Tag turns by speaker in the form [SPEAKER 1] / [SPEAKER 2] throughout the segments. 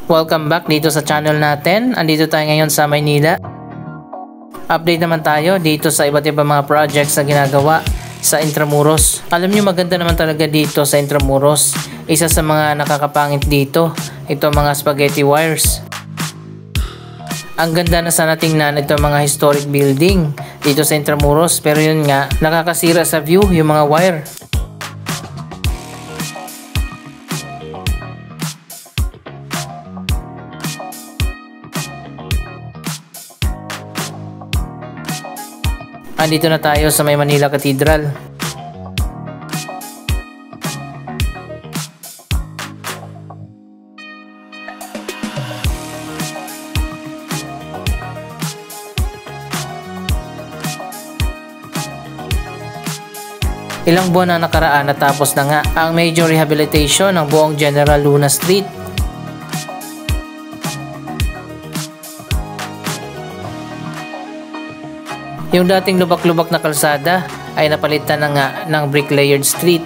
[SPEAKER 1] Welcome back dito sa channel natin. Andito tayo ngayon sa Maynila. Update naman tayo dito sa iba't ibang mga projects na ginagawa sa Intramuros. Alam niyo, maganda naman talaga dito sa Intramuros. Isa sa mga nakakapangit dito, ito mga spaghetti wires. Ang ganda na sana tingnan ito mga historic building dito sa Intramuros, pero yun nga, nakakasira sa view yung mga wire. Andito na tayo sa may Manila Cathedral. Ilang buwan na nakaraan natapos na nga ang major rehabilitation ng buong General Luna Street. Yung dating lubak-lubak na kalsada ay napalitan na nga ng brick-layered street.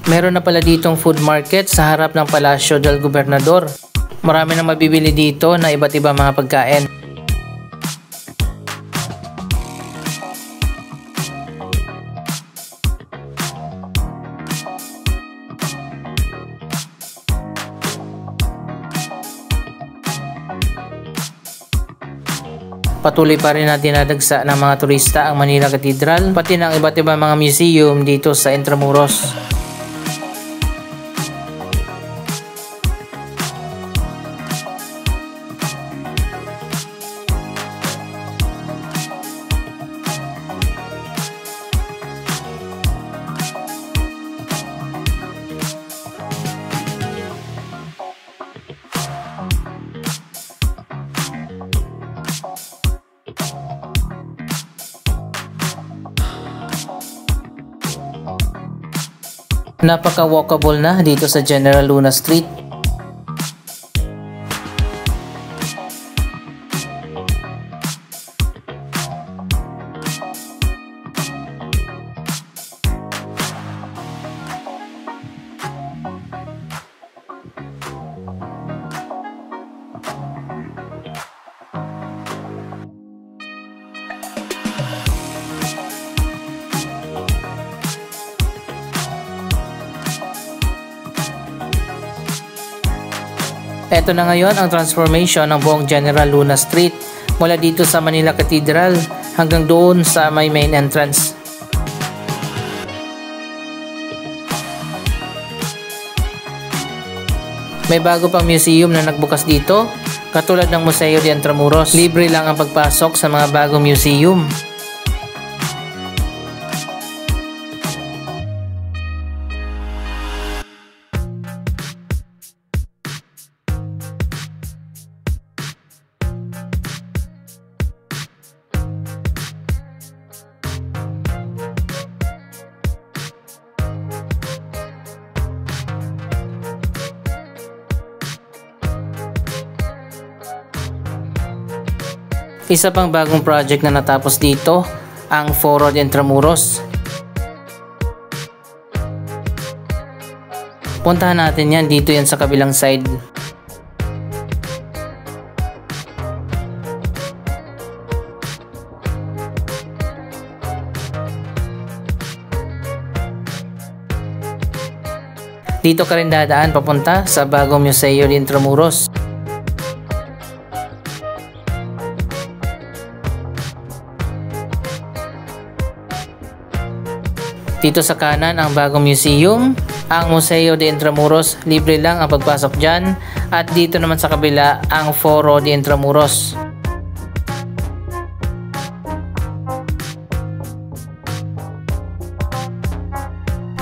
[SPEAKER 1] Meron na pala ditong food market sa harap ng Palasyo del Gobernador. Marami nang mabibili dito na iba't ibang mga pagkain. Patuloy pa rin na dinadagsa ng mga turista ang Manila Cathedral, pati ng iba't ibang mga museum dito sa Intramuros. Napaka-walkable na dito sa General Luna Street. Ito na ngayon ang transformation ng buong General Luna Street mula dito sa Manila Cathedral hanggang doon sa may main entrance. May bago pang museum na nagbukas dito, katulad ng Museo de Intramuros. Libre lang ang pagpasok sa mga bagong museum. Isa pang bagong project na natapos dito, ang Foro de Intramuros. Puntahan natin yan, dito yan sa kabilang side. Dito ka rin dadaan papunta sa bagong Museo de Intramuros. Dito sa kanan ang bagong museum, ang Museo de Intramuros, libre lang ang pagpasok dyan. At dito naman sa kabila ang Foro de Intramuros.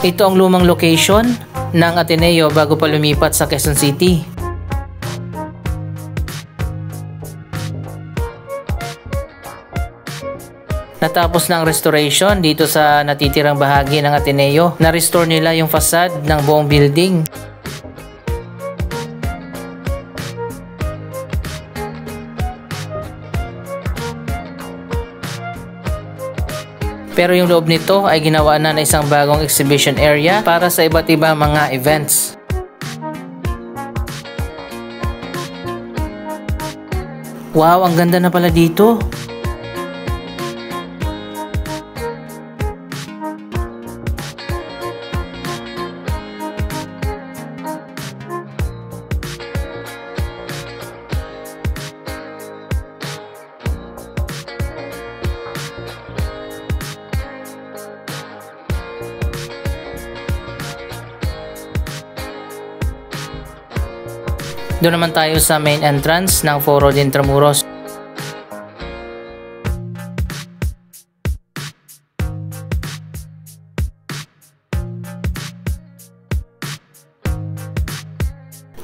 [SPEAKER 1] Ito ang lumang location ng Ateneo bago pa lumipat sa Quezon City. Natapos na ang restoration dito sa natitirang bahagi ng Ateneo. Na-restore nila yung facade ng buong building. Pero yung loob nito ay ginawa na isang bagong exhibition area para sa iba't ibang mga events. Wow, ang ganda na pala dito. Doon naman tayo sa main entrance ng Foro de Intramuros.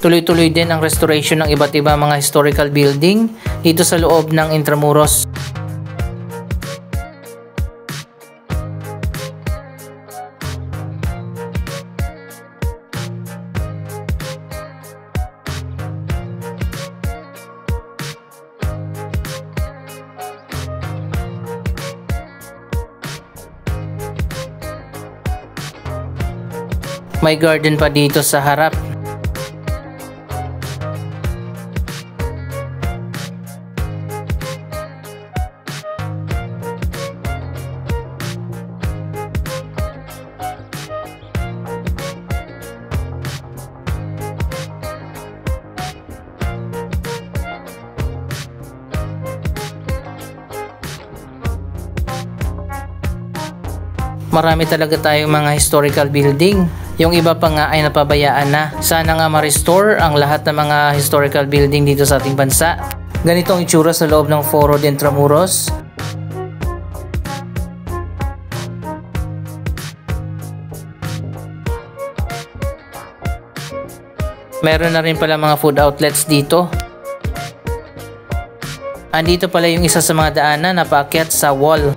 [SPEAKER 1] Tuloy-tuloy din ang restoration ng iba't ibang mga historical building dito sa loob ng Intramuros. May garden pa dito sa harap. Marami talaga tayong mga historical building. Yung iba pa nga ay napabayaan na. Sana nga ma-restore ang lahat ng mga historical building dito sa ating bansa. Ganito ang itsura sa loob ng Foro de Intramuros. Meron na rin pala mga food outlets dito. Andito pala yung isa sa mga daanan na paakyat sa wall.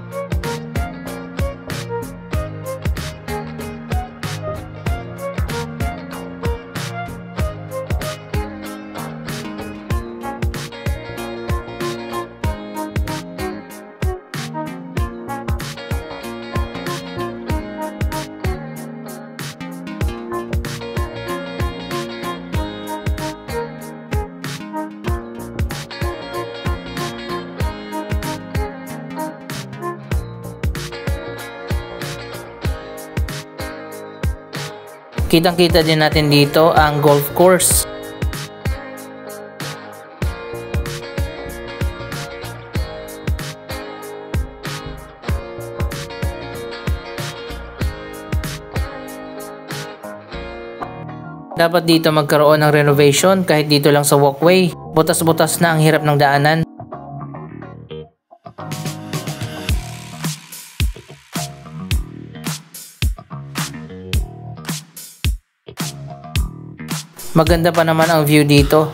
[SPEAKER 1] Kitang-kita din natin dito ang golf course. Dapat dito magkaroon ng renovation kahit dito lang sa walkway. Butas-butas na ang hirap ng daanan. Maganda pa naman ang view dito.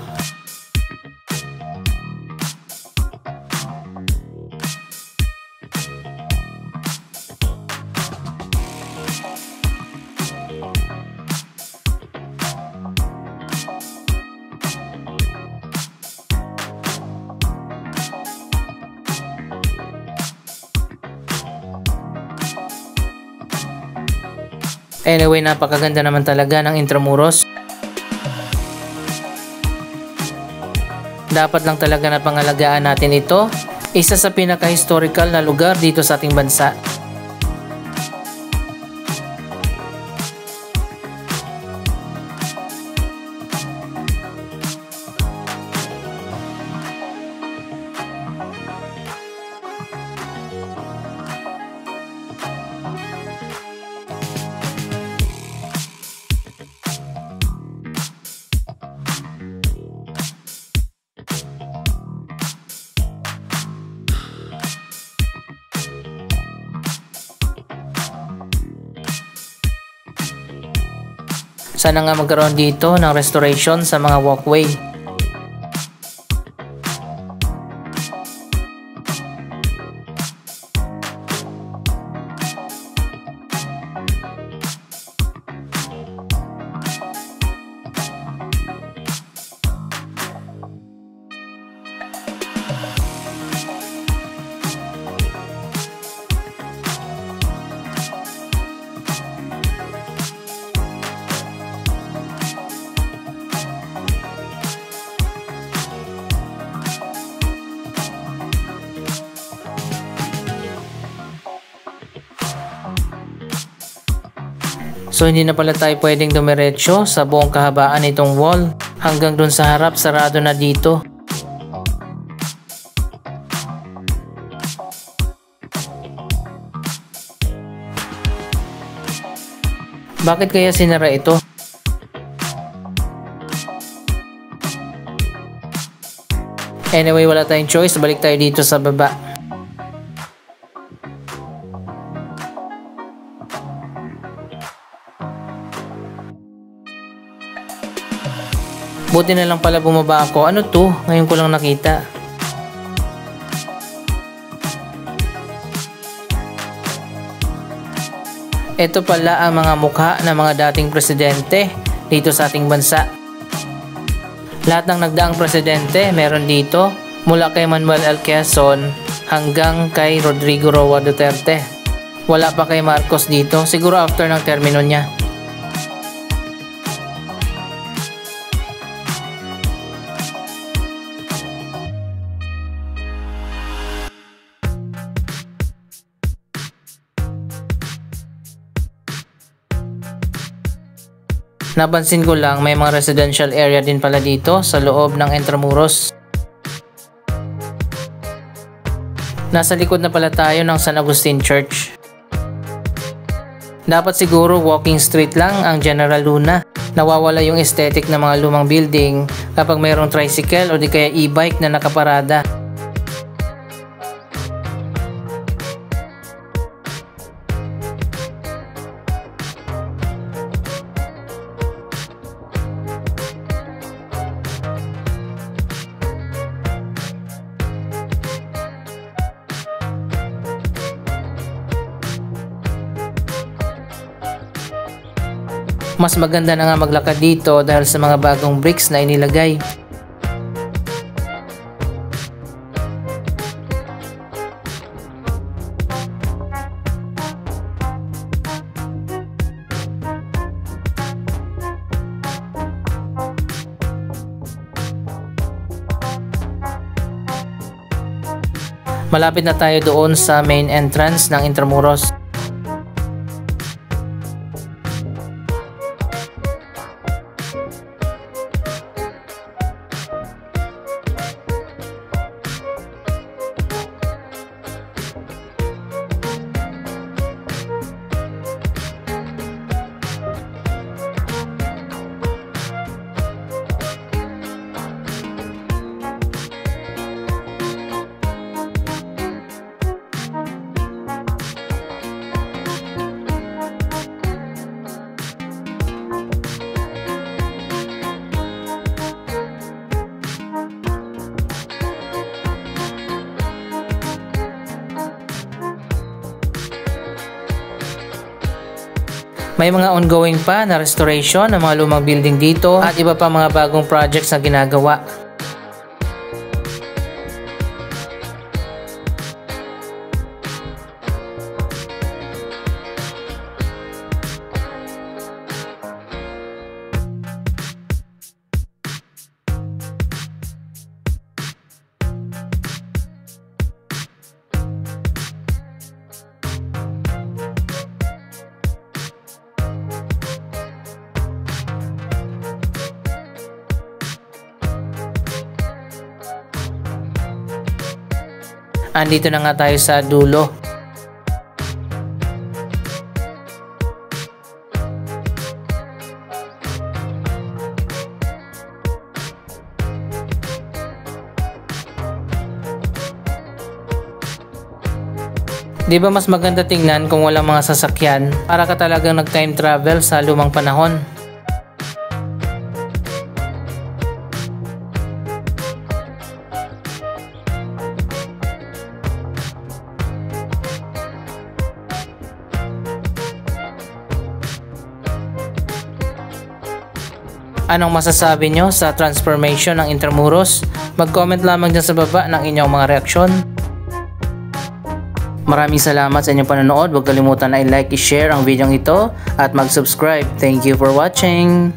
[SPEAKER 1] Anyway, napakaganda naman talaga ng Intramuros. Dapat lang talaga na pangalagaan natin ito. Isa sa pinaka-historical na lugar dito sa ating bansa. Sana nga magkaroon dito ng restoration sa mga walkway. So hindi na pala tayo pwedeng dumiretso sa buong kahabaan itong wall. Hanggang dun sa harap, sarado na dito. Bakit kaya sinara ito? Anyway, wala tayong choice. Balik tayo dito sa baba. Buti na lang pala bumaba ako. Ano to? Ngayon ko lang nakita. Ito pala ang mga mukha ng mga dating presidente dito sa ating bansa. Lahat ng nagdaang presidente meron dito, mula kay Manuel L. Quezon hanggang kay Rodrigo Roa Duterte. Wala pa kay Marcos dito, siguro after ng termino niya. Napansin ko lang may mga residential area din pala dito sa loob ng Intramuros. Nasa likod na pala tayo ng San Agustin Church. Dapat siguro walking street lang ang General Luna. Nawawala yung aesthetic ng mga lumang building kapag mayroong tricycle o di kaya e-bike na nakaparada. Mas maganda na nga maglakad dito dahil sa mga bagong bricks na inilagay. Malapit na tayo doon sa main entrance ng Intramuros. May mga ongoing pa na restoration ng mga lumang building dito at iba pa mga bagong projects na ginagawa. Andito na nga tayo sa dulo. Di ba mas maganda tingnan kung walang mga sasakyan? Para ka talagang nag-time travel sa lumang panahon. Anong masasabi nyo sa transformation ng Intramuros? Mag-comment lamang dyan sa baba ng inyong mga reaksyon. Maraming salamat sa inyong panonood. Huwag kalimutan na i-like, i-share ang video ito at mag-subscribe. Thank you for watching!